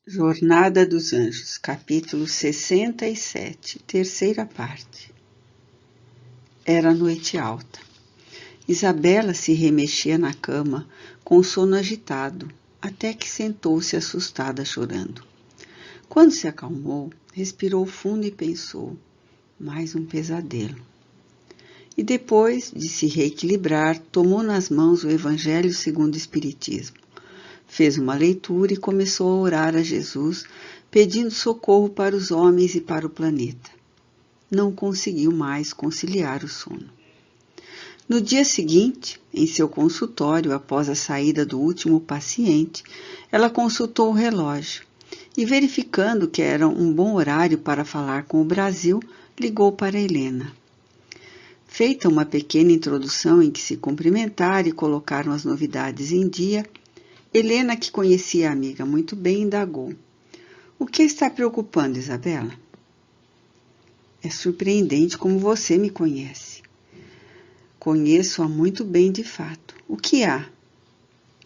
Jornada dos Anjos, capítulo 67, terceira parte. Era noite alta. Isabela se remexia na cama, com o sono agitado, até que sentou-se assustada, chorando. Quando se acalmou, respirou fundo e pensou, mais um pesadelo. E depois de se reequilibrar, tomou nas mãos o Evangelho segundo o Espiritismo. Fez uma leitura e começou a orar a Jesus, pedindo socorro para os homens e para o planeta. Não conseguiu mais conciliar o sono. No dia seguinte, em seu consultório, após a saída do último paciente, ela consultou o relógio e, verificando que era um bom horário para falar com o Brasil, ligou para Helena. Feita uma pequena introdução em que se cumprimentaram e colocaram as novidades em dia, Helena, que conhecia a amiga muito bem, indagou. O que está preocupando, Isabela? É surpreendente como você me conhece. Conheço-a muito bem de fato. O que há?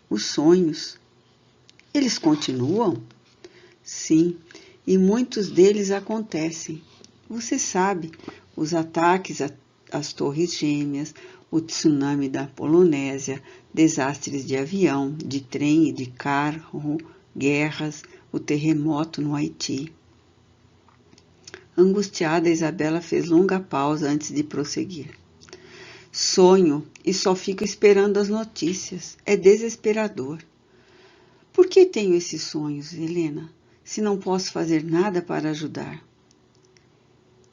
Os sonhos. Eles continuam? Sim, e muitos deles acontecem. Você sabe, os ataques às Torres Gêmeas, o tsunami da Polinésia, desastres de avião, de trem e de carro, guerras, o terremoto no Haiti. Angustiada, Isabela fez longa pausa antes de prosseguir. Sonho e só fico esperando as notícias. É desesperador. Por que tenho esses sonhos, Helena, se não posso fazer nada para ajudar?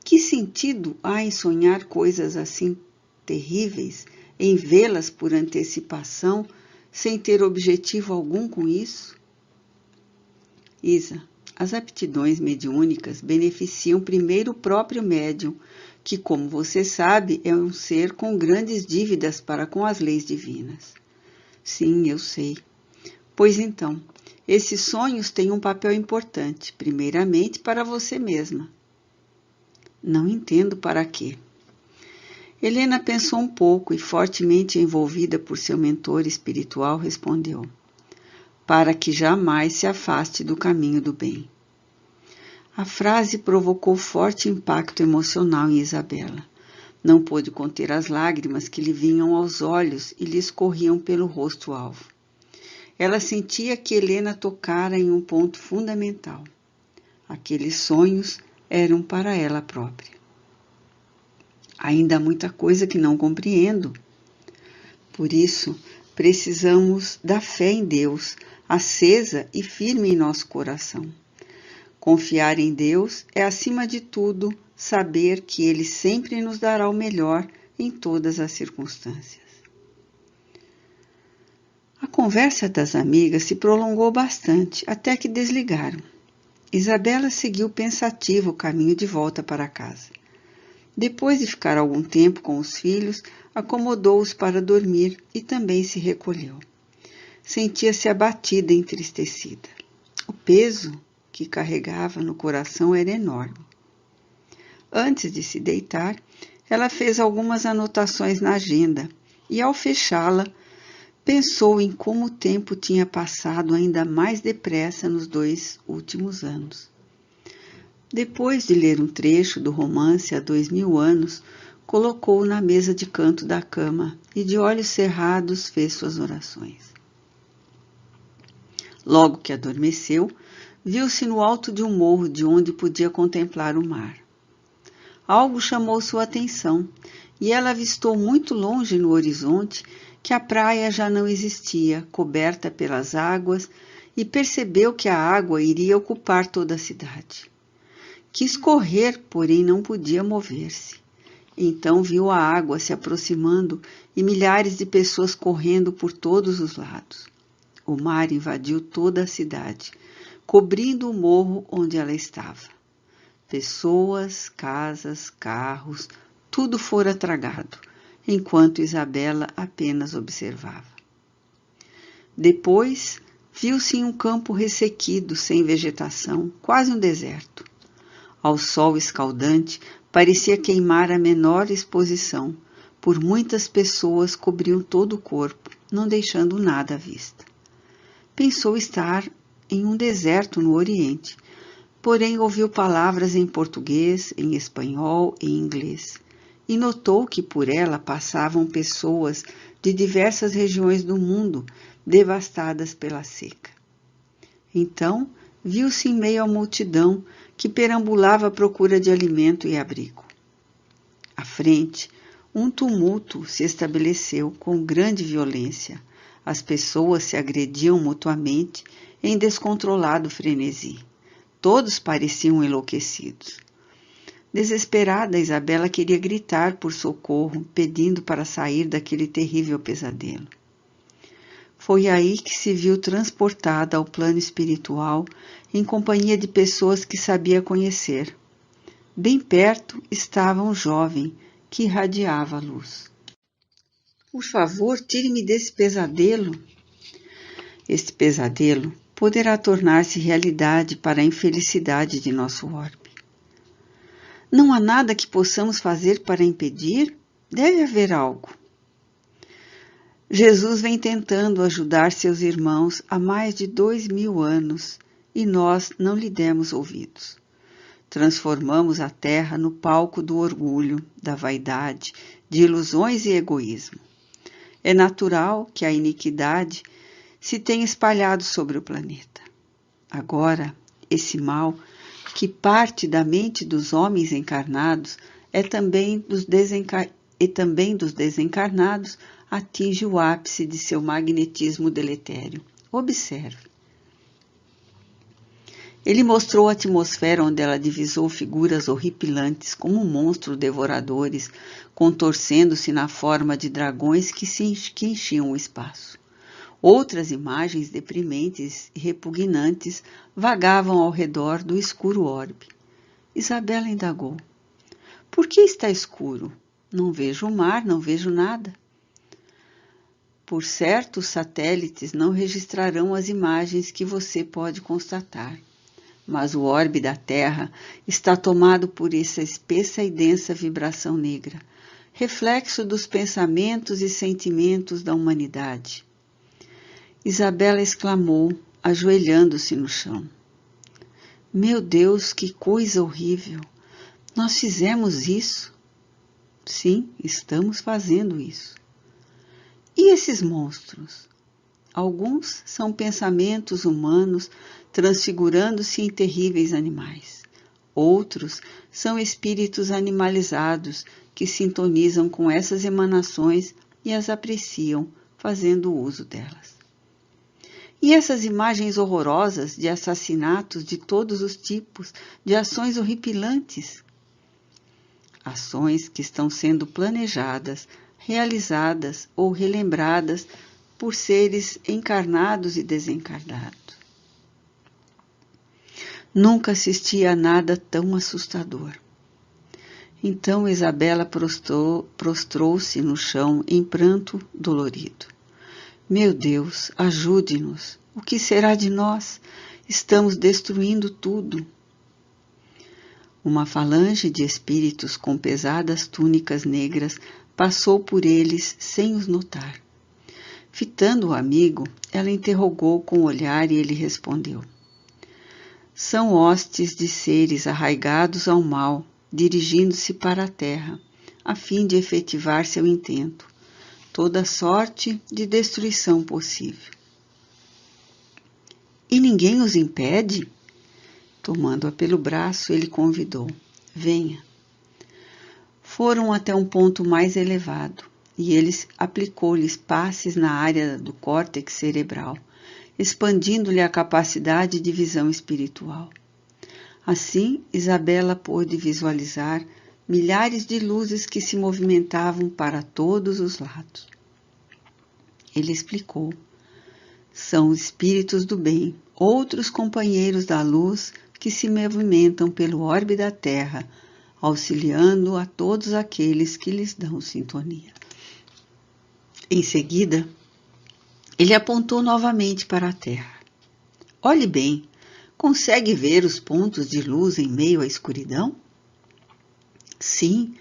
Que sentido há em sonhar coisas assim terríveis, em vê-las por antecipação, sem ter objetivo algum com isso? Isa, as aptidões mediúnicas beneficiam primeiro o próprio médium, que, como você sabe, é um ser com grandes dívidas para com as leis divinas. Sim, eu sei. Pois então, esses sonhos têm um papel importante, primeiramente para você mesma. Não entendo para quê. Helena pensou um pouco e, fortemente envolvida por seu mentor espiritual, respondeu: para que jamais se afaste do caminho do bem. A frase provocou forte impacto emocional em Isabela. Não pôde conter as lágrimas que lhe vinham aos olhos e lhe escorriam pelo rosto alvo. Ela sentia que Helena tocara em um ponto fundamental. Aqueles sonhos eram para ela própria. Ainda há muita coisa que não compreendo. Por isso, precisamos da fé em Deus, acesa e firme em nosso coração. Confiar em Deus é, acima de tudo, saber que Ele sempre nos dará o melhor em todas as circunstâncias. A conversa das amigas se prolongou bastante, até que desligaram. Isabela seguiu pensativa o caminho de volta para casa. Depois de ficar algum tempo com os filhos, acomodou-os para dormir e também se recolheu. Sentia-se abatida e entristecida. O peso que carregava no coração era enorme. Antes de se deitar, ela fez algumas anotações na agenda e, ao fechá-la, pensou em como o tempo tinha passado ainda mais depressa nos 2 últimos anos. Depois de ler um trecho do romance Há 2000 anos, colocou-o na mesa de canto da cama e, de olhos cerrados, fez suas orações. Logo que adormeceu, viu-se no alto de um morro de onde podia contemplar o mar. Algo chamou sua atenção e ela avistou muito longe no horizonte que a praia já não existia, coberta pelas águas, e percebeu que a água iria ocupar toda a cidade. Quis correr, porém não podia mover-se. Então viu a água se aproximando e milhares de pessoas correndo por todos os lados. O mar invadiu toda a cidade, cobrindo o morro onde ela estava. Pessoas, casas, carros, tudo fora tragado, enquanto Isabela apenas observava. Depois, viu-se em um campo ressequido, sem vegetação, quase um deserto. Ao sol escaldante, parecia queimar a menor exposição, por muitas pessoas cobriam todo o corpo, não deixando nada à vista. Pensou estar em um deserto no Oriente, porém ouviu palavras em português, em espanhol e inglês, e notou que por ela passavam pessoas de diversas regiões do mundo devastadas pela seca. Então, viu-se em meio à multidão que perambulava à procura de alimento e abrigo. À frente, um tumulto se estabeleceu com grande violência. As pessoas se agrediam mutuamente em descontrolado frenesi. Todos pareciam enlouquecidos. Desesperada, Isabela queria gritar por socorro, pedindo para sair daquele terrível pesadelo. Foi aí que se viu transportada ao plano espiritual em companhia de pessoas que sabia conhecer. Bem perto estava um jovem que irradiava a luz. Por favor, tire-me desse pesadelo. Este pesadelo poderá tornar-se realidade para a infelicidade de nosso orbe. Não há nada que possamos fazer para impedir? Deve haver algo. Jesus vem tentando ajudar seus irmãos há mais de 2000 anos e nós não lhe demos ouvidos. Transformamos a terra no palco do orgulho, da vaidade, de ilusões e egoísmo. É natural que a iniquidade se tenha espalhado sobre o planeta. Agora, esse mal, que parte da mente dos homens encarnados e também dos desencarnados, atinge o ápice de seu magnetismo deletério. Observe. Ele mostrou a atmosfera onde ela divisou figuras horripilantes como monstros devoradores, contorcendo-se na forma de dragões que enchiam o espaço. Outras imagens deprimentes e repugnantes vagavam ao redor do escuro orbe. Isabela indagou. Por que está escuro? Não vejo o mar, não vejo nada. Por certo, os satélites não registrarão as imagens que você pode constatar. Mas o orbe da Terra está tomado por essa espessa e densa vibração negra, reflexo dos pensamentos e sentimentos da humanidade. Isabela exclamou, ajoelhando-se no chão. Meu Deus, que coisa horrível! Nós fizemos isso? Sim, estamos fazendo isso. E esses monstros? Alguns são pensamentos humanos transfigurando-se em terríveis animais. Outros são espíritos animalizados que sintonizam com essas emanações e as apreciam, fazendo uso delas. E essas imagens horrorosas de assassinatos de todos os tipos, de ações horripilantes? Ações que estão sendo planejadas, realizadas ou relembradas por seres encarnados e desencarnados. Nunca assisti a nada tão assustador. Então Isabela prostrou-se no chão em pranto dolorido. Meu Deus, ajude-nos. O que será de nós? Estamos destruindo tudo. Uma falange de espíritos com pesadas túnicas negras passou por eles sem os notar. Fitando o amigo, ela interrogou com o olhar e ele respondeu. São hostes de seres arraigados ao mal, dirigindo-se para a terra, a fim de efetivar seu intento, toda sorte de destruição possível. E ninguém os impede? Tomando-a pelo braço, ele convidou. Venha. Foram até um ponto mais elevado, e ele aplicou-lhes passes na área do córtex cerebral, expandindo-lhe a capacidade de visão espiritual. Assim, Isabela pôde visualizar milhares de luzes que se movimentavam para todos os lados. Ele explicou. São espíritos do bem, outros companheiros da luz que se movimentam pelo orbe da Terra, auxiliando a todos aqueles que lhes dão sintonia. Em seguida, ele apontou novamente para a Terra. Olhe bem, consegue ver os pontos de luz em meio à escuridão? Sim,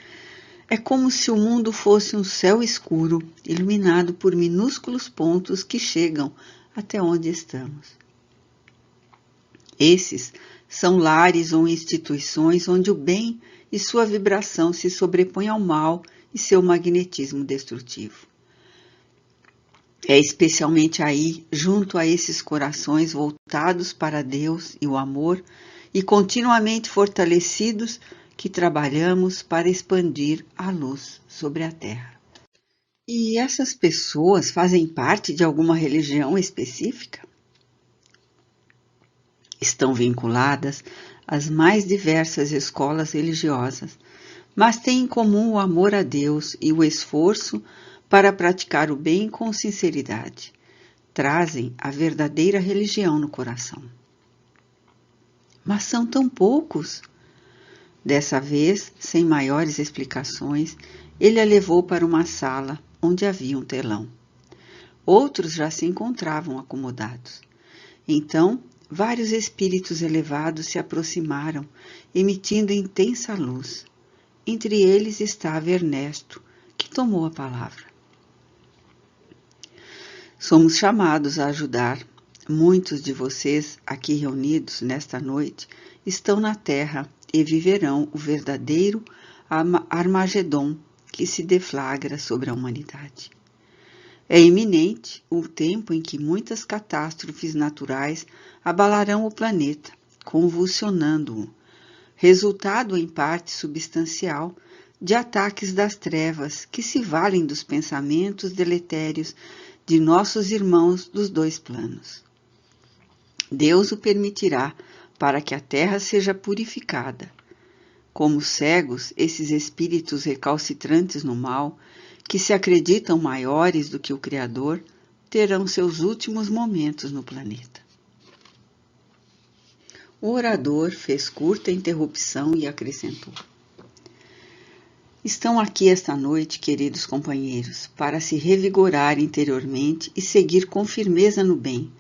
é como se o mundo fosse um céu escuro, iluminado por minúsculos pontos que chegam até onde estamos. Esses são lares ou instituições onde o bem e sua vibração se sobrepõem ao mal e seu magnetismo destrutivo. É especialmente aí, junto a esses corações voltados para Deus e o amor, e continuamente fortalecidos, que trabalhamos para expandir a luz sobre a Terra. E essas pessoas fazem parte de alguma religião específica? Estão vinculadas às mais diversas escolas religiosas, mas têm em comum o amor a Deus e o esforço para praticar o bem com sinceridade. Trazem a verdadeira religião no coração. Mas são tão poucos. Dessa vez, sem maiores explicações, ele a levou para uma sala onde havia um telão. Outros já se encontravam acomodados. Então, vários espíritos elevados se aproximaram, emitindo intensa luz. Entre eles estava Ernesto, que tomou a palavra. Somos chamados a ajudar. Muitos de vocês aqui reunidos nesta noite estão na Terra e viverão o verdadeiro Armagedon que se deflagra sobre a humanidade. É iminente o tempo em que muitas catástrofes naturais abalarão o planeta, convulsionando-o, resultado em parte substancial de ataques das trevas que se valem dos pensamentos deletérios de nossos irmãos dos dois planos. Deus o permitirá para que a terra seja purificada. Como cegos, esses espíritos recalcitrantes no mal, que se acreditam maiores do que o Criador, terão seus últimos momentos no planeta. O orador fez curta interrupção e acrescentou: Estão aqui esta noite, queridos companheiros, para se revigorar interiormente e seguir com firmeza no bem,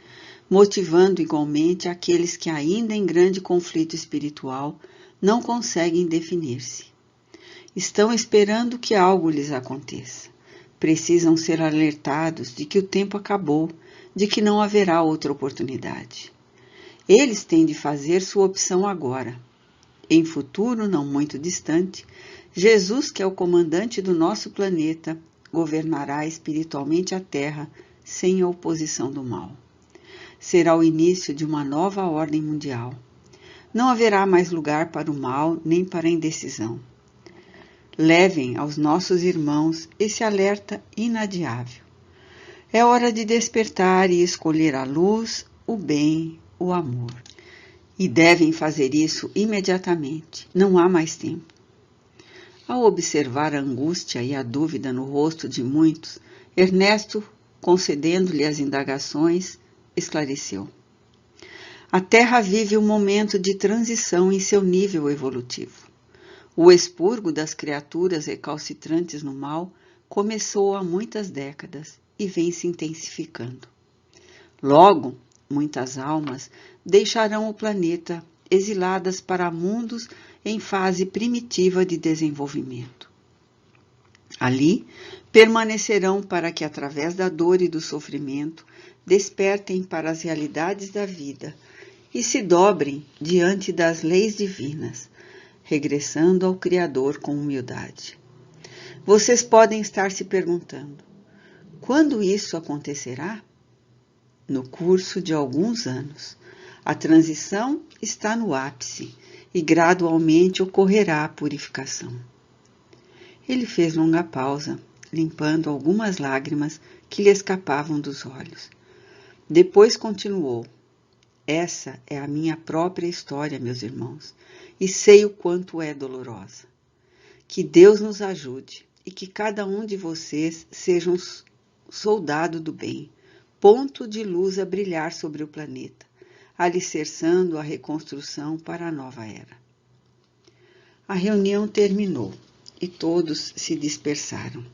motivando igualmente aqueles que ainda em grande conflito espiritual não conseguem definir-se. Estão esperando que algo lhes aconteça. Precisam ser alertados de que o tempo acabou, de que não haverá outra oportunidade. Eles têm de fazer sua opção agora. Em futuro não muito distante, Jesus, que é o comandante do nosso planeta, governará espiritualmente a Terra sem a oposição do mal. Será o início de uma nova ordem mundial. Não haverá mais lugar para o mal nem para a indecisão. Levem aos nossos irmãos esse alerta inadiável. É hora de despertar e escolher a luz, o bem, o amor. E devem fazer isso imediatamente. Não há mais tempo. Ao observar a angústia e a dúvida no rosto de muitos, Ernesto, concedendo-lhe as indagações, esclareceu. A Terra vive um momento de transição em seu nível evolutivo. O expurgo das criaturas recalcitrantes no mal começou há muitas décadas e vem se intensificando. Logo, muitas almas deixarão o planeta exiladas para mundos em fase primitiva de desenvolvimento. Ali, permanecerão para que, através da dor e do sofrimento, despertem para as realidades da vida e se dobrem diante das leis divinas, regressando ao Criador com humildade. Vocês podem estar se perguntando: quando isso acontecerá? No curso de alguns anos. A transição está no ápice e gradualmente ocorrerá a purificação. Ele fez longa pausa, limpando algumas lágrimas que lhe escapavam dos olhos. Depois continuou: Essa é a minha própria história, meus irmãos, e sei o quanto é dolorosa. Que Deus nos ajude e que cada um de vocês seja um soldado do bem, ponto de luz a brilhar sobre o planeta, alicerçando a reconstrução para a nova era. A reunião terminou e todos se dispersaram.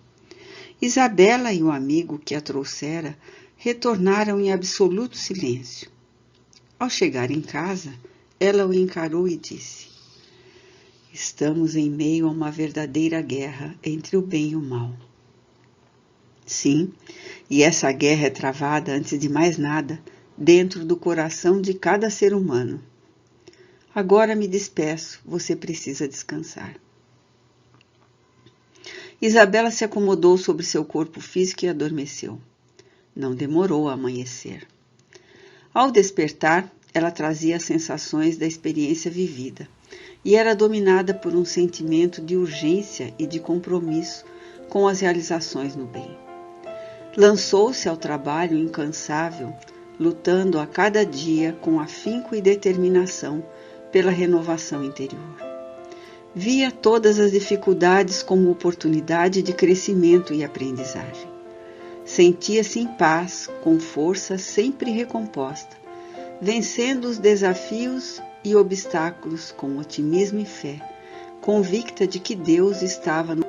Isabela e o amigo que a trouxera retornaram em absoluto silêncio. Ao chegar em casa, ela o encarou e disse: Estamos em meio a uma verdadeira guerra entre o bem e o mal. Sim, e essa guerra é travada, antes de mais nada, dentro do coração de cada ser humano. Agora me despeço, você precisa descansar. Isabela se acomodou sobre seu corpo físico e adormeceu. Não demorou a amanhecer. Ao despertar, ela trazia as sensações da experiência vivida e era dominada por um sentimento de urgência e de compromisso com as realizações no bem. Lançou-se ao trabalho incansável, lutando a cada dia com afinco e determinação pela renovação interior. Via todas as dificuldades como oportunidade de crescimento e aprendizagem. Sentia-se em paz, com força sempre recomposta, vencendo os desafios e obstáculos com otimismo e fé, convicta de que Deus estava no